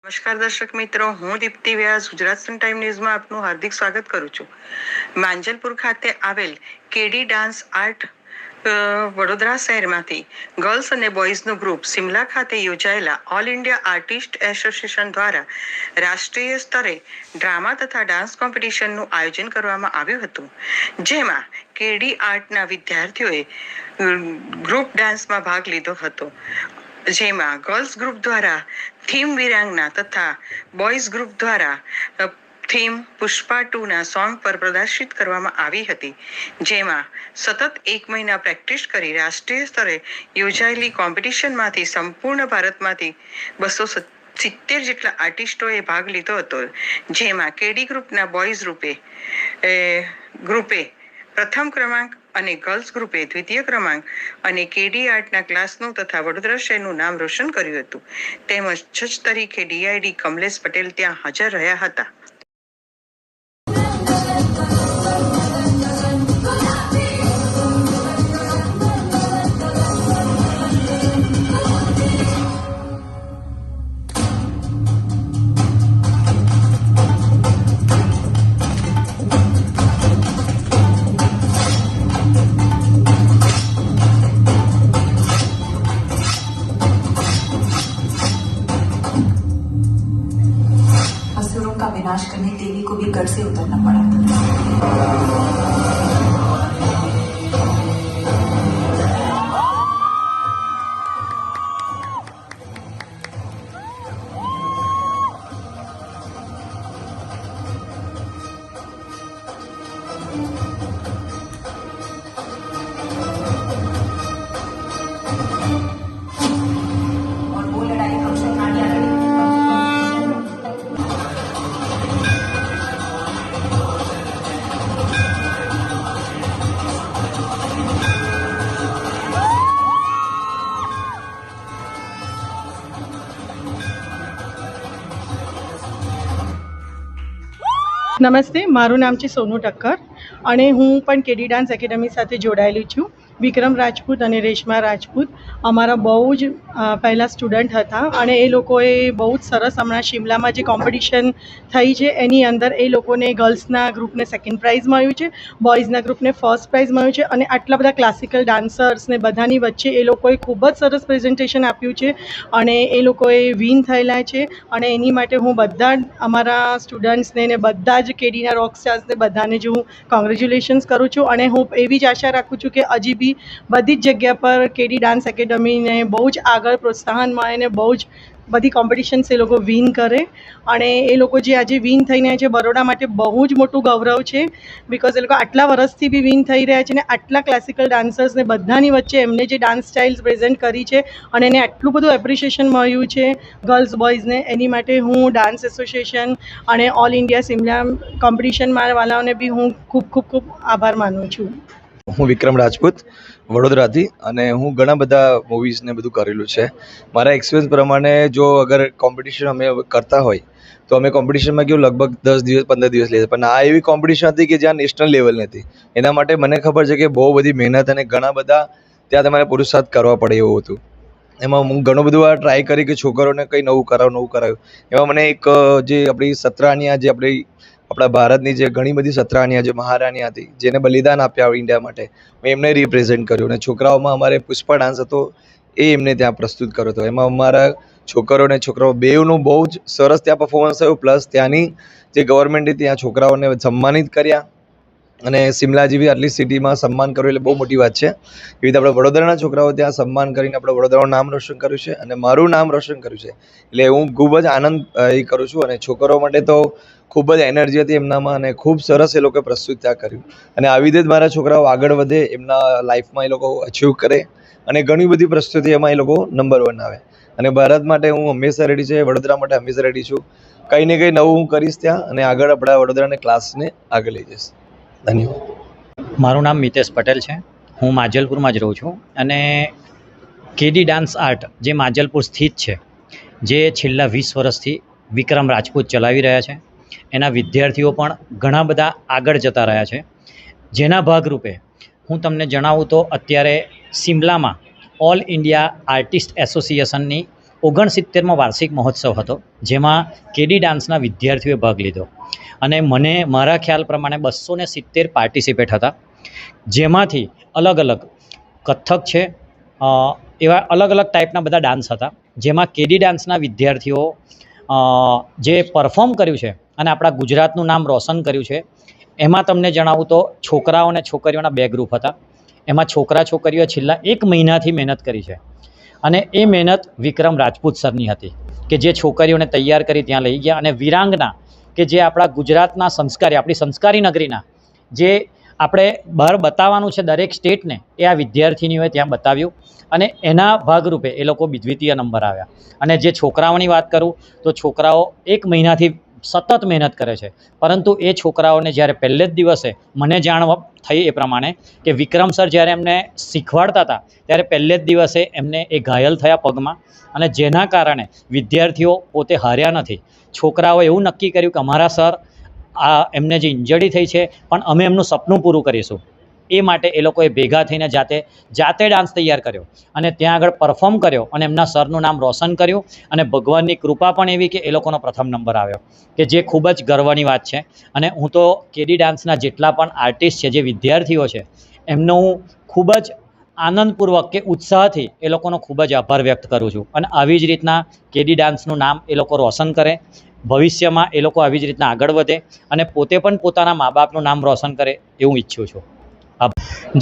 નમસ્કાર દર્શક મિત્રો, હું દીપ્તિ વ્યાસ ગુજરાત સન ટાઈમ ન્યૂઝમાં આપનું હાર્દિક સ્વાગત કરું છું. માંજલપુર ખાતે આવેલ કેડી ડાન્સ આર્ટ વડોદરા શહેરમાંથી ગર્લ્સ અને બોયઝનું ગ્રુપ સિમલા ખાતે યોજાયેલા ઓલ ઇન્ડિયા આર્ટિસ્ટ એસોસિએશન દ્વારા રાષ્ટ્રીય સ્તરે ડ્રામા તથા ડાન્સ કોમ્પિટિશનનું આયોજન કરવામાં આવ્યું હતું, જેમાં કેડી આર્ટના વિદ્યાર્થીઓએ ગ્રુપ ડાન્સમાં ભાગ લીધો હતો. જેમાં ગર્લ્સ ગ્રુપ દ્વારા થીમ વીરાંગના તથા બોયઝ ગ્રુપ દ્વારા થીમ પુષ્પા 2ના સોંગ પર પ્રદર્શિત કરવામાં આવી હતી, જેમાં સતત 1 મહિના પ્રેક્ટિસ કરી રાષ્ટ્રીય સ્તરે યોજાયેલી કોમ્પિટિશનમાંથી સંપૂર્ણ ભારતમાંથી 270 જેટલા આર્ટિસ્ટોએ ભાગ લીધો હતો, જેમાં કેડી ગ્રુપના બોયઝ ગ્રુપે પ્રથમ ક્રમાંક અને ગર્લ્સ ગ્રુપે દ્વિતીય ક્રમાંક અને કેડી આર્ટના ક્લાસનું તથા વડોદરા શહેરનું નામ રોશન કર્યું હતું. તેમજ જજ તરીકે ડીઆઈડી કમલેશ પટેલ ત્યાં હાજર રહ્યા હતા. का विनाश करने देवी को भी गढ़ से उतरना पड़ा. और वो लड़ाई हमसे नानिया लड़ी. નમસ્તે, મારું નામ છે સોનુ ઠક્કર અને હું પણ કેડી ડાન્સ એકેડમી સાથે જોડાયેલી છું. વિક્રમ રાજપૂત અને રેશમા રાજપૂત અમારા બહુ જ પહેલાં સ્ટુડન્ટ હતા અને એ લોકોએ બહુ જ સરસ હમણાં શિમલામાં જે કોમ્પિટિશન થઈ છે એની અંદર એ લોકોને ગર્લ્સના ગ્રુપને સેકન્ડ પ્રાઇઝ મળ્યું છે, બોયઝના ગ્રુપને ફર્સ્ટ પ્રાઇઝ મળ્યું છે અને આટલા બધા ક્લાસિકલ ડાન્સર્સને બધાની વચ્ચે એ લોકોએ ખૂબ જ સરસ પ્રેઝન્ટેશન આપ્યું છે અને એ લોકોએ વિન થયેલા છે. અને એની માટે હું બધા અમારા સ્ટુડન્ટ્સને ને બધા જ કેડીના રોક સ્ટાર્સને બધાને જ હું કોંગ્રેચ્યુલેશન્સ કરું છું અને હું એવી જ આશા રાખું છું કે હજી બી બધી જ જગ્યા પર કેડી ડાન્સ એકેડમીને બહુ જ આગળ પ્રોત્સાહન મળે ને બહુ જ બધી કોમ્પિટિશન્સ એ લોકો વિન કરે. અને એ લોકો જે આજે વિન થઈને છે બરોડા માટે બહુ જ મોટું ગૌરવ છે, બિકોઝ એ લોકો આટલા વર્ષથી બી વિન થઈ રહ્યા છે ને આટલા ક્લાસિકલ ડાન્સર્સને બધાની વચ્ચે એમને જે ડાન્સ સ્ટાઇલ્સ પ્રેઝન્ટ કરી છે અને એને આટલું બધું એપ્રિશિએશન મળ્યું છે ગર્લ્સ બોયઝને, એની માટે હું ડાન્સ એસોસિએશન અને ઓલ ઇન્ડિયા સિમલા કોમ્પિટિશન વાળાઓને બી હું ખૂબ આભાર માનું છું. હું વિક્રમ રાજપૂત વડોદરાથી અને હું ઘણા બધા મૂવીઝને બધું કરેલું છે. મારા એક્સપિરિયન્સ પ્રમાણે જો અગર કોમ્પિટિશન અમે કરતા હોય તો અમે કોમ્પિટિશનમાં કેવું લગભગ 10 દિવસ 15 દિવસ લઈએ, પણ આ એવી કોમ્પિટિશન હતી કે જ્યાં નેશનલ લેવલની હતી. એના માટે મને ખબર છે કે બહુ બધી મહેનત અને ઘણા બધા ત્યાં તમારે પુરુષાર્થ કરવા પડે એવું હતું. એમાં હું ઘણું બધું આ ટ્રાય કરી કે છોકરોને કંઈ નવું કરાવ્યું. એમાં મને એક જે આપણી સત્રાણીયા જે આપણા ભારતની જે ઘણી બધી સત્રાણીયા જે મહારાણીયા હતી જેને બલિદાન આપ્યા ઇન્ડિયા માટે, મેં એમને રિપ્રેઝેન્ટ કર્યું અને છોકરાઓમાં અમારે પુષ્પા ડાન્સ હતો એ એમને ત્યાં પ્રસ્તુત કર્યો હતો. એમાં અમારા છોકરાઓ બેઉનું બહુ જ સરસ ત્યાં પરફોર્મન્સ થયું, પ્લસ ત્યાંની જે ગવર્મેન્ટે ત્યાં છોકરાઓને સન્માનિત કર્યા અને સિમલા જેવી આટલી સિટીમાં સન્માન કર્યું એટલે બહુ મોટી વાત છે. એવી રીતે આપણે વડોદરાના છોકરાઓ ત્યાં સન્માન કરીને આપણે વડોદરાનું નામ રોશન કર્યું છે અને મારું નામ રોશન કર્યું છે, એટલે હું ખૂબ જ આનંદ એ કરું છું. અને છોકરો માટે તો ખૂબ જ એનર્જી હતી એમનામાં અને ખૂબ સરસ એ લોકોએ પ્રસ્તુત ત્યાં કર્યું અને આવી રીતે જ મારા છોકરાઓ આગળ વધે, એમના લાઈફમાં એ લોકો અચીવ કરે અને ઘણી બધી પ્રસ્તુતિ એમાં એ લોકો નંબર 1 આવે. અને ભારત માટે હું હંમેશા રેડી છે, વડોદરા માટે હંમેશા રેડી છું. કંઈ ને કંઈ નવું હું કરીશ ત્યાં અને આગળ આપણા વડોદરાના ક્લાસને આગળ લઈ જઈશ. ધન્યવાદ. મારું નામ મિતેશ પટેલ છે, હું માજલપુરમાં જ રહું છું અને કેડી ડાન્સ આર્ટ જે માજલપુર સ્થિત છે, જે છેલ્લા 20 વર્ષથી વિક્રમ રાજપૂત ચલાવી રહ્યા છે, એના વિદ્યાર્થીઓ પણ ઘણા બધા આગળ જતા રહ્યા છે. જેના ભાગરૂપે હું તમને જણાવું તો અત્યારે સિમલામાં ઓલ ઇન્ડિયા આર્ટિસ્ટ એસોસિએશનની 69મો વાર્ષિક મહોત્સવ હતો, જેમાં કેડી ડાન્સના વિદ્યાર્થીઓએ ભાગ લીધો અને મારા ખ્યાલ પ્રમાણે 270 પાર્ટિસિપેટ હતા, જેમાંથી અલગ અલગ કથક છે, એવા અલગ અલગ ટાઈપના બધા ડાન્સ હતા, જેમાં કેડી ડાન્સના વિદ્યાર્થીઓ જે પરફોર્મ કર્યું છે અને આપણા ગુજરાતનું નામ રોશન કર્યું છે. એમાં તમને જણાવું તો છોકરાઓ અને છોકરીઓના 2 ગ્રુપ હતા. એમાં છોકરીઓએ છેલ્લા 1 મહિનાથી મહેનત કરી છે અને એ મહેનત વિક્રમ રાજપૂત સરની હતી કે જે છોકરીઓને તૈયાર કરી ત્યાં લઈ ગયા, અને વીરાંગના કે જે આપણા ગુજરાતના સંસ્કારી, આપણી સંસ્કારી નગરીના જે આપણે બહાર બતાવવાનું છે દરેક સ્ટેટને, એ આ વિદ્યાર્થીનીઓએ ત્યાં બતાવ્યું અને એના ભાગરૂપે એ લોકો દ્વિતીય નંબર આવ્યા. અને જે છોકરાઓની વાત કરું તો છોકરાઓ 1 મહિનાથી સતત મહેનત કરે છે, પરંતુ એ છોકરાઓને જ્યારે પહેલે જ દિવસે મને જાણવા થઈ એ પ્રમાણે કે વિક્રમ સર જ્યારે એમને શીખવાડતા હતા ત્યારે પહેલે જ દિવસે એમને એ ઘાયલ થયા પગમાં, અને જેના કારણે વિદ્યાર્થીઓ પોતે હાર્યા નથી. છોકરાઓએ એવું નક્કી કર્યું કે અમારા સર એમને જે ઇન્જરી થઈ છે પણ અમે એમનું સપનું પૂરું કરીશું. એ માટે એ લોકોએ ભેગા થઈને જાતે ડાન્સ તૈયાર કર્યો અને ત્યાં આગળ પરફોર્મ કર્યો અને એમના સરનું નામ રોશન કર્યું, અને ભગવાનની કૃપા પણ એવી કે એ લોકોનો પ્રથમ નંબર આવ્યો, કે જે ખૂબ જ ગર્વની વાત છે. અને હું તો કેડી ડાન્સના જેટલા પણ આર્ટિસ્ટ છે, જે વિદ્યાર્થીઓ છે, એમનો હું ખૂબ જ આનંદપૂર્વક કે ઉત્સાહથી એ લોકોનો ખૂબ જ આભાર વ્યક્ત કરું છું. અને આવી જ રીતના કેડી ડાન્સનું નામ એ લોકો રોશન કરે, ભવિષ્યમાં એ લોકો આવી જ રીતના આગળ વધે અને પોતે પણ પોતાના મા બાપનું નામ રોશન કરે એવું ઈચ્છું છું.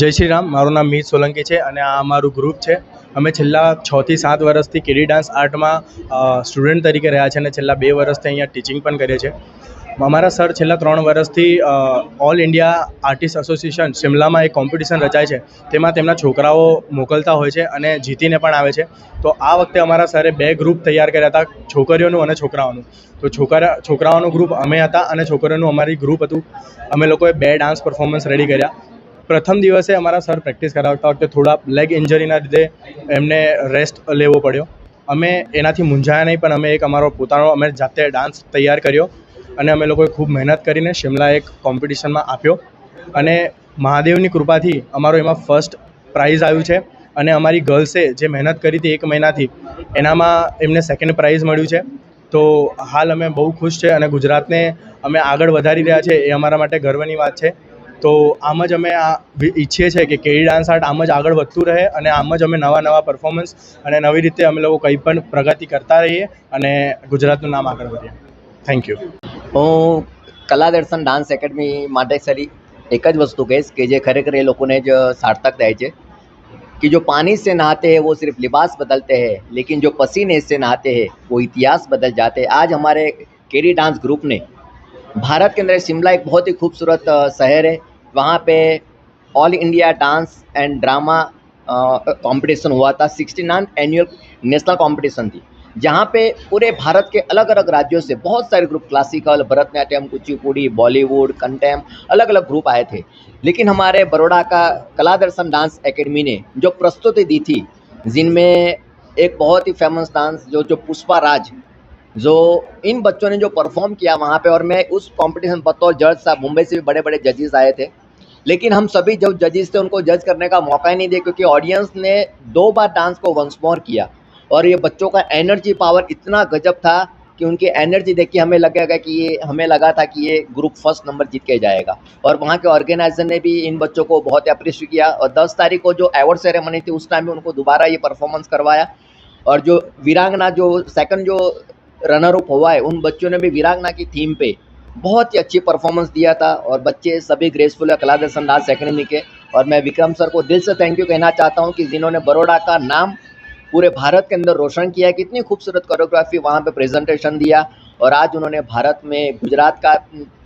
જય શ્રી રામ. મારું નામ મીત સોલંકી છે અને આ અમારું ગ્રુપ છે. અમે છેલ્લા 6 થી 7 વર્ષથી કેડી ડાન્સ આર્ટમાં સ્ટુડન્ટ તરીકે રહ્યા છે અને છેલ્લા 2 વર્ષથી અહીંયા ટીચિંગ પણ કરીએ છીએ. અમારા સર છેલ્લા 3 વર્ષથી ઓલ ઇન્ડિયા આર્ટિસ્ટ એસોસિએશન શિમલામાં એક કોમ્પિટિશન રચાય છે, તેમાં તેમના છોકરાઓ મોકલતા હોય છે અને જીતીને પણ આવે છે. તો આ વખતે અમારા સરે 2 ગ્રુપ તૈયાર કર્યા હતા, છોકરીઓનું અને છોકરાઓનું. તો છોકરાઓનું ગ્રુપ અમે હતા અને છોકરીઓનું અમારી ગ્રુપ હતું. અમે લોકોએ 2 ડાન્સ પરફોર્મન્સ રેડી કર્યા. પ્રથમ દિવસે અમારા સર પ્રેક્ટિસ કરાવતા વખતે થોડા લેગ ઇન્જરીના લીધે એમને રેસ્ટ લેવો પડ્યો. અમે એનાથી મૂંઝાયા નહીં, પણ અમે એક અમારો પોતાનો અમે જાતે ડાન્સ તૈયાર કર્યો અને અમે લોકોએ ખૂબ મહેનત કરીને શિમલા એક કોમ્પિટિશનમાં આપ્યો અને મહાદેવની કૃપાથી અમારો એમાં ફર્સ્ટ પ્રાઇઝ આવ્યું છે. અને અમારી ગર્લ્સે જે મહેનત કરી હતી 1 મહિનાથી, એનામાં એમને સેકન્ડ પ્રાઇઝ મળ્યું છે. તો હાલ અમે બહુ ખુશ છે અને ગુજરાતને અમે આગળ વધારી રહ્યા છે, એ અમારા માટે ગર્વની વાત છે. તો આમ જ અમે ઈચ્છીએ છીએ કે કેડી ડાન્સ આર્ટ આમ જ આગળ વધતું રહે અને આમ જ અમે નવા પરફોર્મન્સ અને નવી રીતે અમે લોકો કંઈ પણ પ્રગતિ કરતા રહીએ અને ગુજરાતનું નામ આગળ વધીએ. Thank you. હું કલા દર્શન ડાન્સ એકેડમી માટે સારી એક જ વસ્તુ કહીશ કે જે ખરેખર એ લોકોને જ સાર્થક થાય છે कि जो पानी से नहाते हैं वो सिर्फ लिबास बदलते हैं, लेकिन जो पसीने से नहाते हैं वो इतिहास बदल जाते हैं. आज हमारे केडी डांस ग्रुप ने भारत के अंदर शिमला एक बहुत ही खूबसूरत शहर है, वहाँ पे all India dance and drama competition हुआ था. 69th एनुअल नेशनल कंपटीशन थी, जहाँ पे पूरे भारत के अलग अलग राज्यों से बहुत सारे group, classical, Bharatanatyam, Kuchipudi, Bollywood, contempt, अलग अलग ग्रुप आए थे. लेकिन हमारे बड़ौदा का कला दर्शन डांस एकेडमी ने जो प्रस्तुति दी थी, जिनमें एक बहुत ही फेमस डांस जो पुष्पा राज, जो इन बच्चों ने जो परफॉर्म किया वहाँ पे, और मैं उस कंपटीशन बतौर जज था. मुंबई से भी बड़े बड़े जजेस आए थे, लेकिन हम सभी जो जजेस थे उनको जज करने का मौका ही नहीं दिया, क्योंकि ऑडियंस ने 2 बार डांस को वंस मोर किया. और ये बच्चों का एनर्जी पावर इतना गजब था कि उनकी एनर्जी देख के हमें लगा था कि ये ग्रुप फर्स्ट नंबर जीत के जाएगा. और वहाँ के ऑर्गेनाइजर ने भी इन बच्चों को बहुत अप्रिशिएट किया. और 10 तारीख को जो अवार्ड सेरेमनी थी उस टाइम में उनको दोबारा ये परफॉर्मेंस करवाया. और जो वीरांगना जो सेकंड जो रनर अप हुआ है, उन बच्चों ने भी वीरांगना की थीम पे बहुत ही अच्छी परफॉर्मेंस दिया था. और बच्चे सभी ग्रेसफुल है कला दर्शन डांस एकेडमी के. और मैं विक्रम सर को दिल से थैंक यू कहना चाहता हूँ कि जिन्होंने बड़ौदा का नाम पूरे भारत के अंदर रोशन किया. कितनी खूबसूरत कोरियोग्राफी वहाँ पे प्रेजेंटेशन दिया, और आज उन्होंने भारत में गुजरात का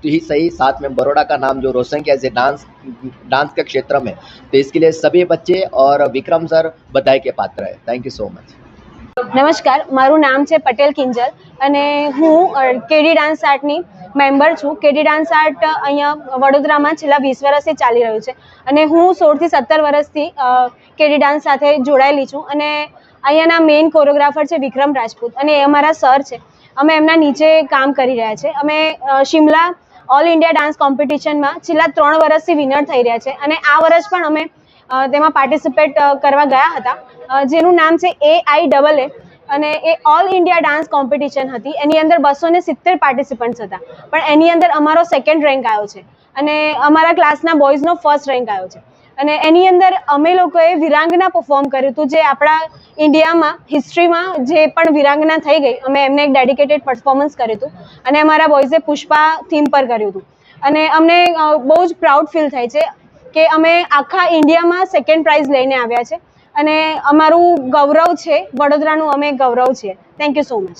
ही सही, साथ में बड़ौदा का नाम जो रोशन किया ऐसे डांस के क्षेत्र में. तो इसके लिए सभी बच्चे और विक्रम सर बधाई के पात्र है. Thank you so much. નમસ્કાર, મારું નામ છે પટેલ કિંજલ અને હું કેડી ડાન્સ આર્ટની મેમ્બર છું. કેડી ડાન્સ આર્ટ અહીંયા વડોદરામાં છેલ્લા 20 વર્ષથી ચાલી રહ્યું છે અને હું 16 થી 17 વર્ષથી કેડી ડાન્સ સાથે જોડાયેલી છું. અને અહીંયાના મેઇન કોરિયોગ્રાફર છે વિક્રમ રાજપૂત અને એ અમારા સર છે. અમે એમના નીચે કામ કરી રહ્યા છે. અમે શિમલા ઓલ ઇન્ડિયા ડાન્સ કોમ્પિટિશનમાં છેલ્લા 3 વર્ષથી વિનર થઈ રહ્યા છે અને આ વર્ષ પણ અમે તેમાં પાર્ટિસિપેટ કરવા ગયા હતા, જેનું નામ છે AIAA અને એ ઓલ ઇન્ડિયા ડાન્સ કોમ્પિટિશન હતી. એની અંદર 270 પાર્ટિસિપન્ટ્સ હતા, પણ એની અંદર અમારો સેકન્ડ રેન્ક આવ્યો છે અને અમારા ક્લાસના બોયઝનો ફર્સ્ટ રેન્ક આવ્યો છે. અને એની અંદર અમે લોકોએ વિરાંગના પરફોર્મ કર્યું હતું, જે આપણા ઇન્ડિયામાં હિસ્ટ્રીમાં જે પણ વિરાંગના થઈ ગઈ, અમે એમને એક ડેડિકેટેડ પરફોર્મન્સ કર્યું હતું અને અમારા બોયઝે પુષ્પા થીમ પર કર્યું હતું. અને અમને બહુ જ પ્રાઉડ ફીલ થાય છે કે અમે આખા ઇન્ડિયામાં સેકન્ડ પ્રાઇઝ લઈને આવ્યા છે અને અમારું ગૌરવ છે, વડોદરાનું અમે ગૌરવ છીએ. Thank you so much.